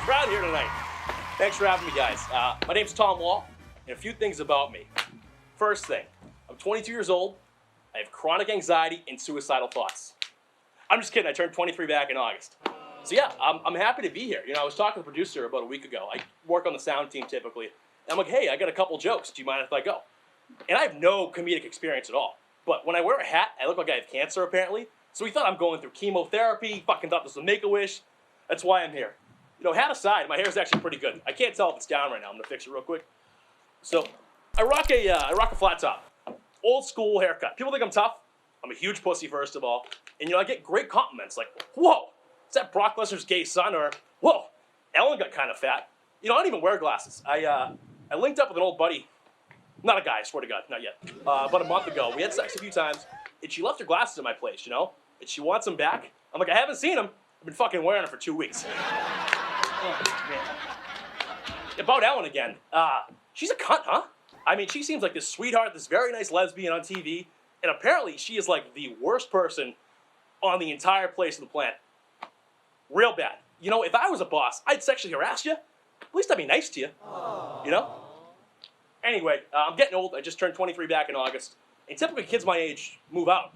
crowd here tonight. Thanks for having me, guys. My name's Tom Wall, and a few things about me. First thing, I'm 22 years old. I have chronic anxiety and suicidal thoughts. I'm just kidding. I turned 23 back in August. So yeah, I'm happy to be here. You know, I was talking to the producer about a week ago. I work on the sound team typically. And I'm like, hey, I got a couple jokes. Do you mind if I go? And I have no comedic experience at all. But when I wear a hat, I look like I have cancer apparently. So he thought I'm going through chemotherapy. Fucking thought this was a Make-A-Wish. That's why I'm here. You know, hat aside, my hair is actually pretty good. I can't tell if it's down right now. I'm gonna fix it real quick. So I rock a flat top. Old school haircut. People think I'm tough. I'm a huge pussy, first of all. And, you know, I get great compliments like, whoa, is that Brock Lesnar's gay son? Or, whoa, Ellen got kind of fat. You know, I don't even wear glasses. I linked up with an old buddy. Not a guy, I swear to God, not yet. About a month ago. We had sex a few times, and she left her glasses at my place, you know? And she wants them back. I'm like, I haven't seen them. I've been fucking wearing them for 2 weeks. Oh, man. About Ellen again. She's a cunt, huh? I mean, she seems like this sweetheart, this very nice lesbian on TV, and apparently she is like the worst person on the entire place of the planet. Real bad. You know, if I was a boss, I'd sexually harass you. At least I'd be nice to you. Aww. You know? Anyway, I'm getting old. I just turned 23 back in August. And typically kids my age move out.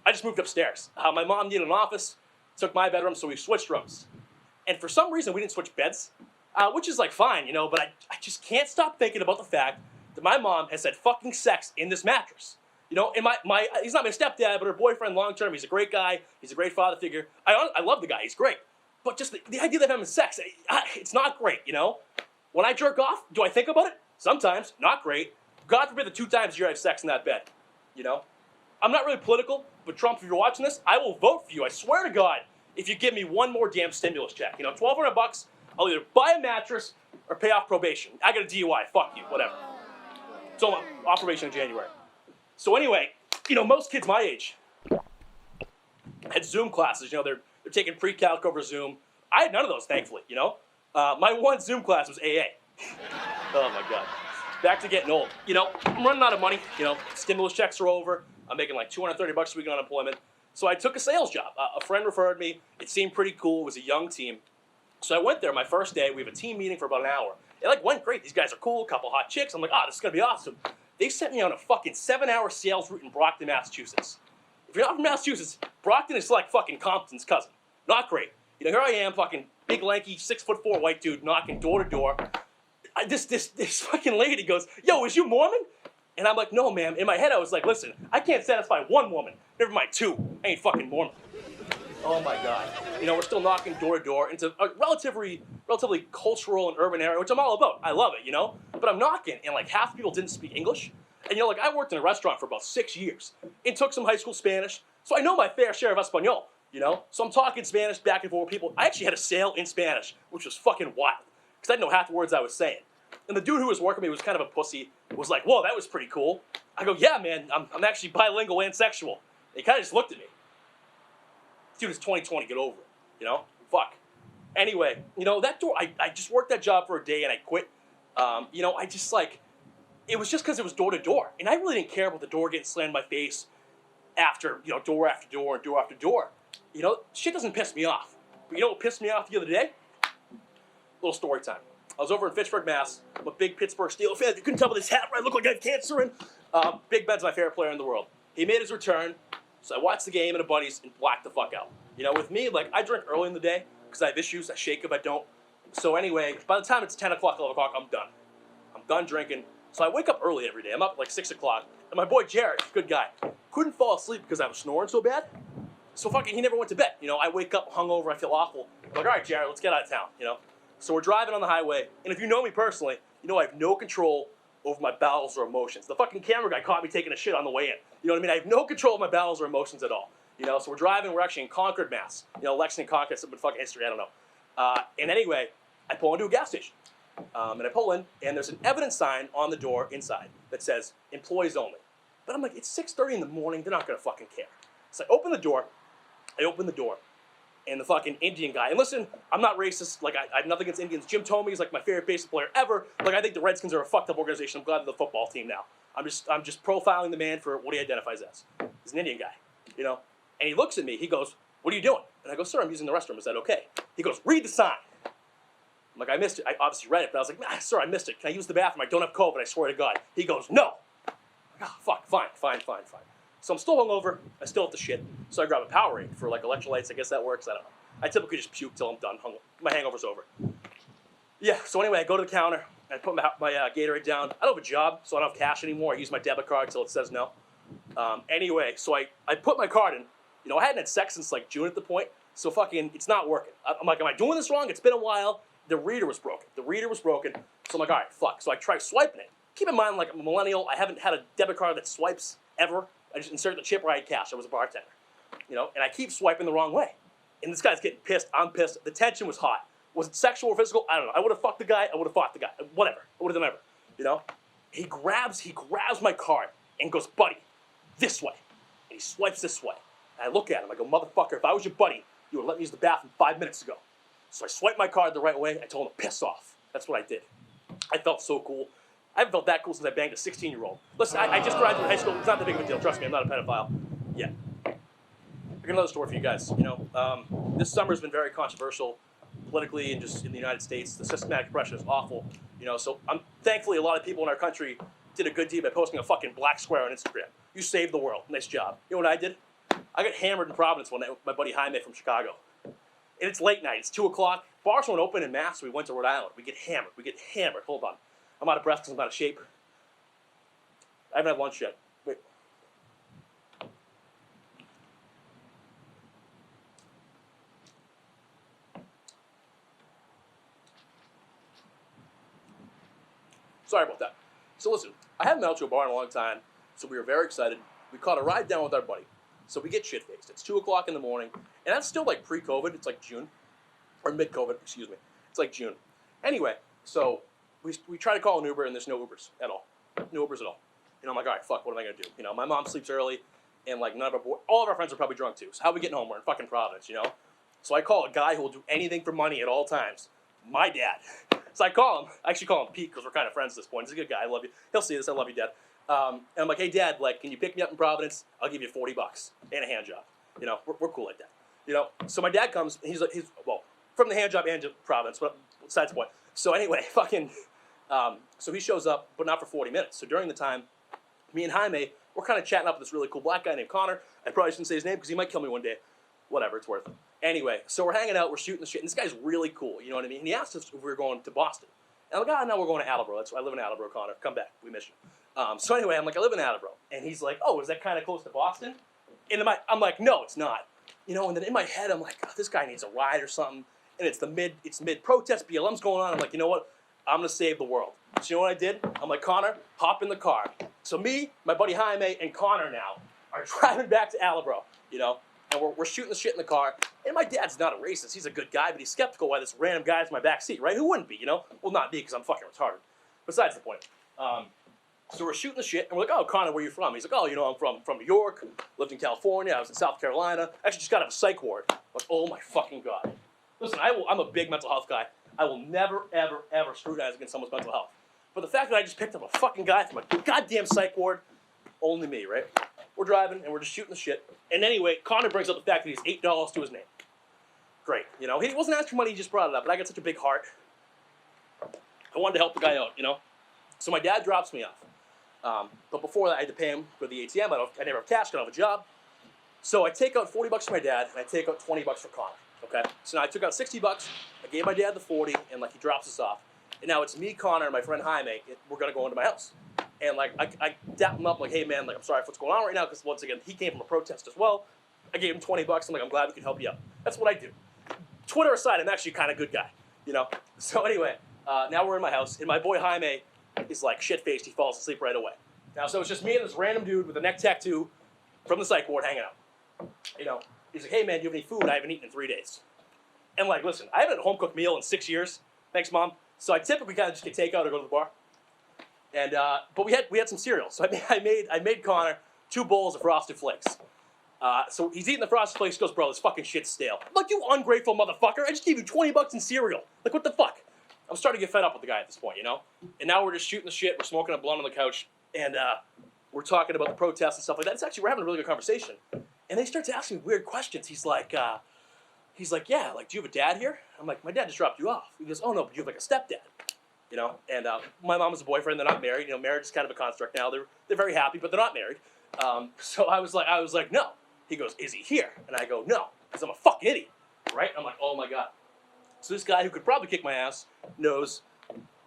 I just moved upstairs. My mom needed an office, took my bedroom, so we switched rooms. And for some reason, we didn't switch beds, which is like fine, you know, but I just can't stop thinking about the fact that my mom has had fucking sex in this mattress. You know, and he's not my stepdad, but her boyfriend long term, he's a great guy. He's a great father figure. I love the guy. He's great. But just the idea of having sex, it's not great, you know? When I jerk off, do I think about it? Sometimes. Not great. God forbid the 2 times a year I have sex in that bed, you know? I'm not really political, but Trump, if you're watching this, I will vote for you. I swear to God, if you give me one more damn stimulus check. You know, $1,200, I'll either buy a mattress or pay off probation. I got a DUI. Fuck you. Whatever. So I'm off probation in January. So anyway, you know, most kids my age had Zoom classes. You know, they're taking pre-calc over Zoom. I had none of those, thankfully, you know. My one Zoom class was AA. Oh, my God. Back to getting old. You know, I'm running out of money. You know, stimulus checks are over. I'm making like $230 a week on unemployment. So I took a sales job. A friend referred me. It seemed pretty cool. It was a young team. So I went there my first day. We have a team meeting for about an hour. It like went great. These guys are cool. A couple hot chicks. I'm like, this is going to be awesome. They sent me on a fucking 7-hour sales route in Brockton, Massachusetts. If you're not from Massachusetts, Brockton is like fucking Compton's cousin. Not great. You know, here I am, fucking big, lanky, 6'4" white dude knocking door to door. This fucking lady goes, yo, is you Mormon? And I'm like, no, ma'am. In my head, I was like, listen, I can't satisfy one woman. Never mind 2. I ain't fucking Mormon. Oh, my God. You know, we're still knocking door to door into a relatively cultural and urban area, which I'm all about. I love it, you know? But I'm knocking, and like half the people didn't speak English. And, you know, like I worked in a restaurant for about 6 years and took some high school Spanish, so I know my fair share of Espanol, you know? So I'm talking Spanish back and forth with people. I actually had a sale in Spanish, which was fucking wild, because I didn't know half the words I was saying. And the dude who was working with me was kind of a pussy, was like, whoa, that was pretty cool. I go, yeah, man, I'm actually bilingual and sexual. And he kind of just looked at me. Dude, it's 2020, get over it, you know? Fuck. Anyway, you know, that door, I just worked that job for a day and I quit. You know, I just like, it was just because it was door to door. And I really didn't care about the door getting slammed in my face after, you know, door after door and door after door. You know, shit doesn't piss me off. But you know what pissed me off the other day? Little story time. I was over in Fitchburg, Mass. I'm a big Pittsburgh Steelers fan. You couldn't tell by this hat, right? I look like I have cancer. And Big Ben's my favorite player in the world. He made his return. So I watched the game and a buddies and blacked the fuck out. You know, with me, like, I drink early in the day because I have issues. I shake if I don't. So anyway, by the time it's 10 o'clock, 11 o'clock, I'm done. I'm done drinking. So I wake up early every day. I'm up at like 6 o'clock. And my boy Jared, good guy, couldn't fall asleep because I was snoring so bad. So fucking he never went to bed. You know, I wake up hungover. I feel awful. I'm like, all right, Jared, let's get out of town, you know. So we're driving on the highway. And if you know me personally, you know I have no control over my bowels or emotions. The fucking camera guy caught me taking a shit on the way in. You know what I mean? I have no control of my bowels or emotions at all. You know, so we're driving. We're actually in Concord, Mass. You know, Lexington, Concord, some fucking history. I don't know. And anyway, I pull into a gas station. And I pull in, and there's an evidence sign on the door inside that says, employees only. But I'm like, it's 6:30 in the morning. They're not going to fucking care. So I open the door. And the fucking Indian guy. And listen, I'm not racist. Like, I have nothing against Indians. Jim Thome is like my favorite baseball player ever. Like, I think the Redskins are a fucked up organization. I'm glad they're the football team now. I'm just profiling the man for what he identifies as. He's an Indian guy, you know? And he looks at me. He goes, what are you doing? And I go, sir, I'm using the restroom. Is that okay? He goes, read the sign. I'm like, I missed it. I obviously read it, but I was like, nah, sir, I missed it. Can I use the bathroom? I don't have COVID, I swear to God. He goes, no. I'm like, oh, fuck, fine. So I'm still hungover. I still have to shit. So I grab a Powerade for like electrolytes. I guess that works. I don't know. I typically just puke till I'm done. My hangover's over. Yeah, so anyway, I go to the counter. I put my Gatorade down. I don't have a job, so I don't have cash anymore. I use my debit card until it says no. Anyway, so I put my card in. You know, I hadn't had sex since like June at the point, so fucking, it's not working. I'm like, am I doing this wrong? It's been a while. The reader was broken. So I'm like, all right, fuck. So I try swiping it. Keep in mind, like, I'm a millennial. I haven't had a debit card that swipes ever. I just inserted the chip where I had cash. I was a bartender. You know, and I keep swiping the wrong way. And this guy's getting pissed. I'm pissed. The tension was hot. Was it sexual or physical? I don't know. I would have fucked the guy. I would have fought the guy. Whatever. I would have done whatever. You know? He grabs my card and goes, buddy, this way. And he swipes this way. And I look at him. I go, motherfucker, if I was your buddy, you would have let me use the bathroom 5 minutes ago. So I swiped my card the right way. I told him to piss off. That's what I did. I felt so cool. I haven't felt that cool since I banged a 16-year-old. Listen, I just graduated high school. It's not that big of a deal. Trust me, I'm not a pedophile. Yeah. I got another story for you guys. You know, this summer's been very controversial politically and just in the United States. The systematic oppression is awful. You know, so thankfully a lot of people in our country did a good deed by posting a fucking black square on Instagram. You saved the world. Nice job. You know what I did? I got hammered in Providence one night with my buddy Jaime from Chicago. And it's late night. It's 2 o'clock. Bars won't open in mass, so we went to Rhode Island. We get hammered. Hold on. I'm out of breath because I'm out of shape. I haven't had lunch yet. Wait. Sorry about that. So listen, I haven't been out to a bar in a long time, so we were very excited. We caught a ride down with our buddy. So we get shit-faced. It's 2 o'clock in the morning, and that's still like pre-COVID. It's like June, or mid-COVID, excuse me. It's like June. Anyway, so we try to call an Uber, and there's no Ubers at all. No Ubers at all. And I'm like, all right, fuck, what am I going to do? You know, my mom sleeps early, and like all of our friends are probably drunk too. So how are we getting home? We're in fucking Providence, you know? So I call a guy who will do anything for money at all times. My dad. So I call him. I actually call him Pete because we're kind of friends at this point. He's a good guy. I love you. He'll see this. I love you, Dad. And I'm like, hey, Dad, like, can you pick me up in Providence? I'll give you $40 and a hand job. You know, we're cool like that. You know, so my dad comes, and he's well, from the hand job and Providence, but besides the point. So anyway, so he shows up, but not for 40 minutes. So during the time, me and Jaime, we're kind of chatting up with this really cool black guy named Connor. I probably shouldn't say his name because he might kill me one day. Whatever, it's worth it. Anyway, so we're hanging out, we're shooting the shit, and this guy's really cool, you know what I mean? And he asked us if we were going to Boston. And I'm like, oh, no, we're going to Attleboro. I live in Attleboro, Connor. Come back. We miss you. So anyway, I'm like, I live in Attleboro. And he's like, oh, is that kind of close to Boston? And I'm like, no, it's not. You know, and then in my head, I'm like, oh, this guy needs a ride or something. And it's mid-protest, BLM's going on. I'm like, you know what? I'm going to save the world. So you know what I did? I'm like, Connor, hop in the car. So me, my buddy Jaime, and Connor now are driving back to Attleboro, you know? And we're shooting the shit in the car. And my dad's not a racist. He's a good guy, but he's skeptical why this random guy's in my back seat, right? Who wouldn't be, you know? Well, not me, because I'm fucking retarded. Besides the point. So we're shooting the shit, and we're like, oh, Connor, where are you from? He's like, oh, you know, I'm from New York, lived in California, I was in South Carolina. Actually just got out of a psych ward. I'm like, oh my fucking God. Listen, I'm a big mental health guy. I will never, ever, ever scrutinize against someone's mental health. But the fact that I just picked up a fucking guy from a goddamn psych ward, only me, right? We're driving, and we're just shooting the shit. And anyway, Connor brings up the fact that he's $8 to his name. Great, you know? He wasn't asking for money, he just brought it up, but I got such a big heart. I wanted to help the guy out, you know? So my dad drops me off. But before that, I had to pay him for the ATM. I never have cash, I don't have a job. So I take out $40 for my dad, and I take out $20 for Connor, okay? So now I took out $60, I gave my dad the 40, and like he drops us off. And now it's me, Connor, and my friend Jaime, we're gonna go into my house. And like, I dap him up like, hey man, like I'm sorry for what's going on right now, because once again, he came from a protest as well. I gave him $20, I'm like, I'm glad we could help you out. That's what I do. Twitter aside, I'm actually kind of a good guy, you know? So anyway, now we're in my house, and my boy Jaime is like shit-faced, he falls asleep right away. Now, so it's just me and this random dude with a neck tattoo from the psych ward hanging out. You know, he's like, hey man, do you have any food? I haven't eaten in 3 days. And like, listen, I haven't had a home-cooked meal in 6 years. Thanks, Mom. So I typically kind of just get takeout or go to the bar. And but we had some cereal. So I made Connor 2 bowls of Frosted Flakes. So he's eating the Frosted Flakes. He goes, bro, this fucking shit's stale. I'm like, you ungrateful motherfucker! I just gave you $20 in cereal. Like, what the fuck? I'm starting to get fed up with the guy at this point, you know. And now we're just shooting the shit. We're smoking a blunt on the couch, and we're talking about the protests and stuff like that. We're having a really good conversation. And they start to ask me weird questions. He's like, He's like, yeah, like, do you have a dad here? I'm like, my dad just dropped you off. He goes, oh no, but you have like a stepdad. You know, and my mom was a boyfriend. They're not married. You know, marriage is kind of a construct now. They're very happy, but they're not married. So I was like, no. He goes, is he here? And I go, no, because I'm a fucking idiot, right? I'm like, oh my god. So this guy who could probably kick my ass knows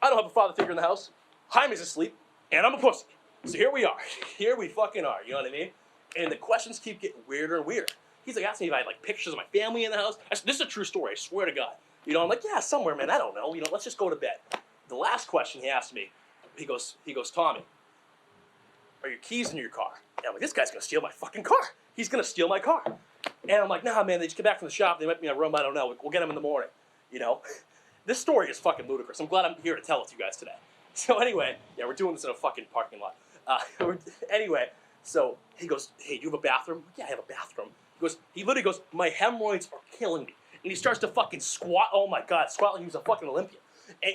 I don't have a father figure in the house. Jaime's asleep, and I'm a pussy. So here we are. Here we fucking are. You know what I mean? And the questions keep getting weirder and weirder. He's like asking me if I had like pictures of my family in the house. This is a true story. I swear to God. You know, I'm like, yeah, somewhere, man. I don't know. You know, let's just go to bed. The last question he asked me, he goes, Tommy, are your keys in your car? And I'm like, this guy's gonna steal my fucking car. He's gonna steal my car. And I'm like, nah, man. They just came back from the shop. They met me in a room. I don't know. We'll get them in the morning. You know, this story is fucking ludicrous. I'm glad I'm here to tell it to you guys today. So anyway, yeah, we're doing this in a fucking parking lot. Anyway, so he goes, hey, do you have a bathroom? Yeah, I have a bathroom. He literally goes, my hemorrhoids are killing me. And he starts to fucking squat. Oh my God, squat like he was a fucking Olympian.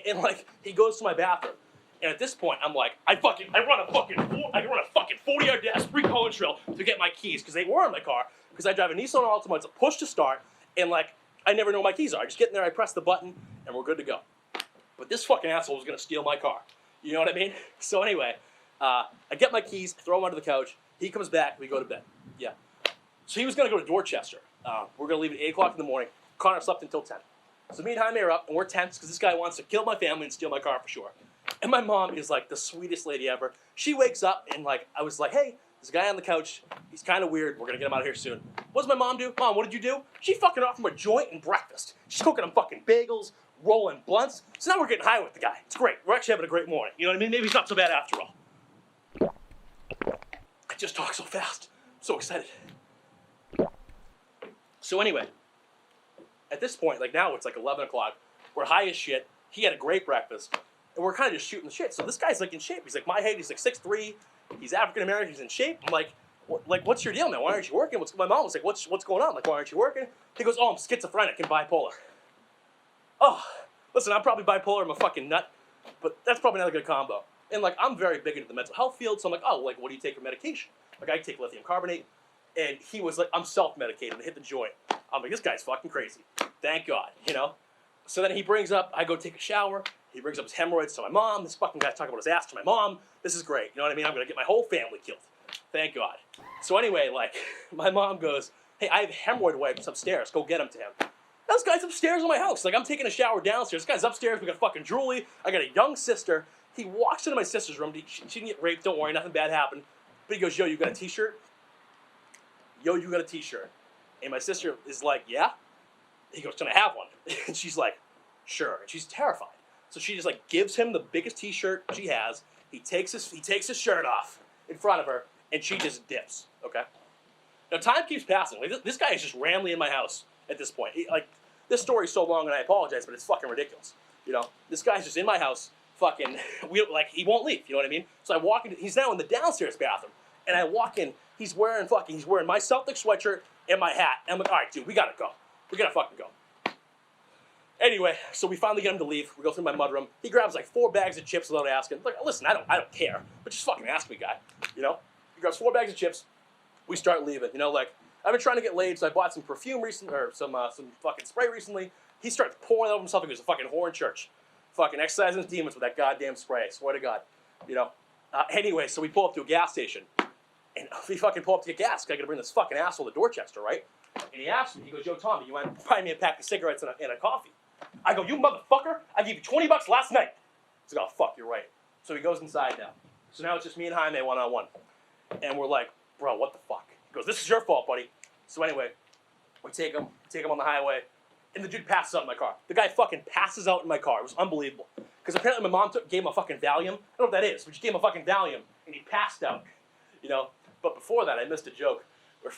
And like, he goes to my bathroom. And at this point, I'm like, I run a fucking 40-yard dash, free Cohen trail to get my keys, because they were in my car, because I drive a Nissan Altima, it's a push to start, and like, I never know where my keys are. I just get in there, I press the button, and we're good to go. But this fucking asshole was gonna steal my car. You know what I mean? So anyway, I get my keys, throw them under the couch, he comes back, we go to bed. Yeah. So he was gonna go to Dorchester. We're gonna leave at 8 o'clock in the morning. Connor slept until 10. So me and Jaime are up, and we're tense, because this guy wants to kill my family and steal my car for sure. And my mom is like the sweetest lady ever. She wakes up, and like, I was like, hey, there's a guy on the couch. He's kind of weird. We're gonna get him out of here soon. What does my mom do? Mom, what did you do? She fucking offered him a joint and breakfast. She's cooking him fucking bagels, rolling blunts. So now we're getting high with the guy. It's great. We're actually having a great morning. You know what I mean? Maybe he's not so bad after all. I just talk so fast. I'm so excited. So anyway, at this point, like now it's like 11 o'clock. We're high as shit. He had a great breakfast. And we're kind of just shooting the shit. So this guy's like in shape. He's like my height. He's like 6'3". He's African American. He's in shape. I'm like, what's your deal, man? Why aren't you working? My mom was like, what's going on? Like, why aren't you working? He goes, oh, I'm schizophrenic and bipolar. Oh, listen, I'm probably bipolar. I'm a fucking nut. But that's probably not a good combo. And like, I'm very big into the mental health field. So I'm like, oh, like, what do you take for medication? Like, I take lithium carbonate. And he was like, I'm self-medicated. I hit the joint. I'm like, this guy's fucking crazy. Thank God, you know? So then he brings up, I go take a shower. He brings up his hemorrhoids to my mom. This fucking guy's talking about his ass to my mom. This is great. You know what I mean? I'm going to get my whole family killed. Thank God. So anyway, like, my mom goes, hey, I have hemorrhoid wipes upstairs. Go get them to him. Now this guy's upstairs in my house. Like, I'm taking a shower downstairs. This guy's upstairs. We got fucking Julie. I got a young sister. He walks into my sister's room. She didn't get raped. Don't worry. Nothing bad happened. But he goes, yo, you got a t-shirt? Yo, you got a t-shirt. And my sister is like, yeah? He goes, can I have one? And she's like, sure. And she's terrified. So she just like gives him the biggest t-shirt she has. He takes his shirt off in front of her, and she just dips, okay? Now time keeps passing. Like, this guy is just randomly in my house at this point. Like, this story's so long, and I apologize, but it's fucking ridiculous. You know, this guy's just in my house, fucking, he won't leave, you know what I mean? So I walk in, he's now in the downstairs bathroom, and I walk in, he's wearing my Celtic sweatshirt and my hat, and I'm like, all right, dude, we gotta go. We gotta fucking go. Anyway, so we finally get him to leave. We go through my mudroom. He grabs like 4 bags of chips without asking. Like, listen, I don't care, but just fucking ask me, guy. You know? He grabs 4 bags of chips. We start leaving. You know, like, I've been trying to get laid, so I bought some perfume recently, or some fucking spray recently. He starts pouring it over himself. He goes, a fucking whore in church. Fucking exercising his demons with that goddamn spray. I swear to God. You know? Anyway, so we pull up to a gas station. And we fucking pull up to get gas. I gotta bring this fucking asshole to Dorchester, right? And he asks me, he goes, yo, Tommy, you want to buy me a pack of cigarettes and a coffee? I go, you motherfucker, I gave you $20 last night. He's like, oh, fuck, you're right. So he goes inside now. So now it's just me and Jaime one-on-one. And we're like, bro, what the fuck? He goes, this is your fault, buddy. So anyway, we take him on the highway, and the dude passes out in my car. The guy fucking passes out in my car. It was unbelievable. Because apparently my mom gave him a fucking Valium. I don't know what that is, but she gave him a fucking Valium, and he passed out. You know? But before that, I missed a joke. We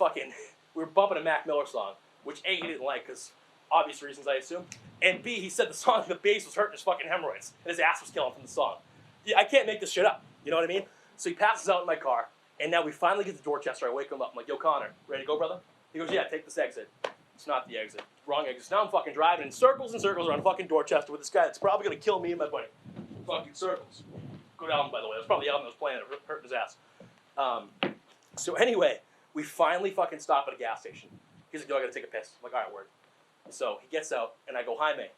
were bumping a Mac Miller song, which A, he didn't like, because obvious reasons, I assume. And B, he said the song, the bass was hurting his fucking hemorrhoids, and his ass was killing from the song. Yeah, I can't make this shit up. You know what I mean? So he passes out in my car, and now we finally get to Dorchester. I wake him up. I'm like, yo, Connor, ready to go, brother? He goes, yeah, take this exit. It's not the exit. Wrong exit. So now I'm fucking driving in circles and circles around fucking Dorchester with this guy that's probably going to kill me and my buddy. Fucking circles. Good album, by the way. That was probably the album that was playing that hurt his ass. So anyway, we finally fucking stop at a gas station. He's like, yo, I got to take a piss. I'm like, all right, word. So he gets out, and I go, Jaime,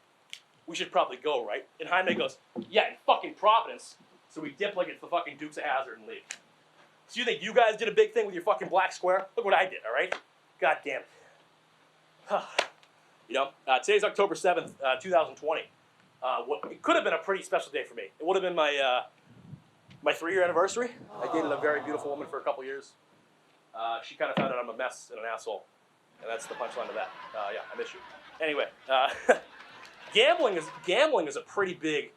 we should probably go, right? And Jaime goes, yeah, in fucking Providence. So we dip like it's the fucking Dukes of Hazzard and leave. So you think you guys did a big thing with your fucking black square? Look what I did, all right? God damn it. You know, today's October 7th, 2020. It could have been a pretty special day for me. It would have been my 3-year anniversary. I dated a very beautiful woman for a couple years. She kind of found out I'm a mess and an asshole. And that's the punchline of that. Yeah, I miss you. Anyway, gambling is a pretty big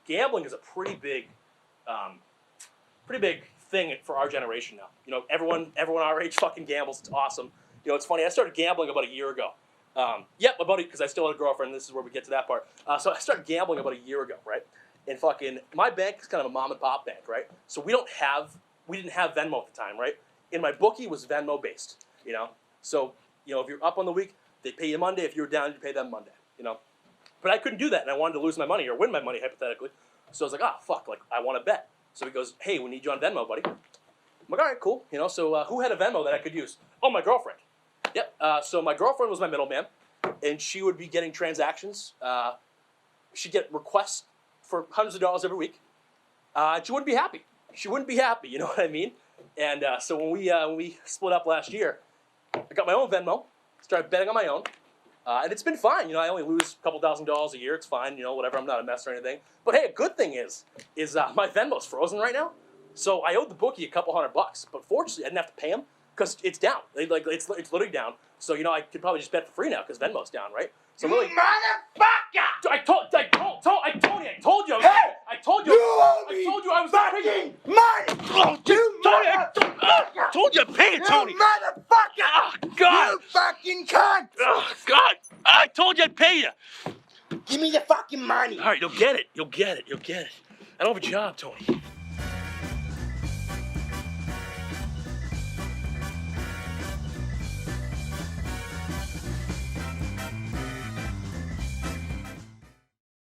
thing for our generation now. You know, everyone our age fucking gambles. It's awesome. You know, it's funny. I started gambling about a year ago. My buddy, because I still had a girlfriend. This is where we get to that part. So I started gambling about a year ago, right? And fucking my bank is kind of a mom and pop bank, right? So we didn't have Venmo at the time, right? And my bookie was Venmo based, you know. So you know, if you're up on the week, they pay you Monday. If you're down, you pay them Monday, you know. But I couldn't do that, and I wanted to lose my money or win my money hypothetically. So I was like, fuck, like I want to bet. So he goes, hey, we need you on Venmo, buddy. I'm like, all right, cool, you know. So who had a Venmo that I could use? Oh, my girlfriend. Yep. So my girlfriend was my middleman, and she would be getting transactions. She'd get requests for hundreds of dollars every week. She wouldn't be happy. You know what I mean? And so when we split up last year, I got my own Venmo, started betting on my own, and it's been fine. You know, I only lose a couple $1,000s a year. It's fine, you know, whatever. I'm not a mess or anything. But hey, a good thing is my Venmo's frozen right now. So I owed the bookie a couple $100, but fortunately I didn't have to pay him because it's down. It's literally down. So you know, I could probably just bet for free now because Venmo's down, right? So really, motherfucker! I told you. Hey! I told you I was fucking money! Oh, Tony, I told you to pay it, Tony. You motherfucker! Oh, God. You fucking cunt! Oh, God. I told you I'd pay you. Give me the fucking money! All right, you'll get it. I don't have a job, Tony.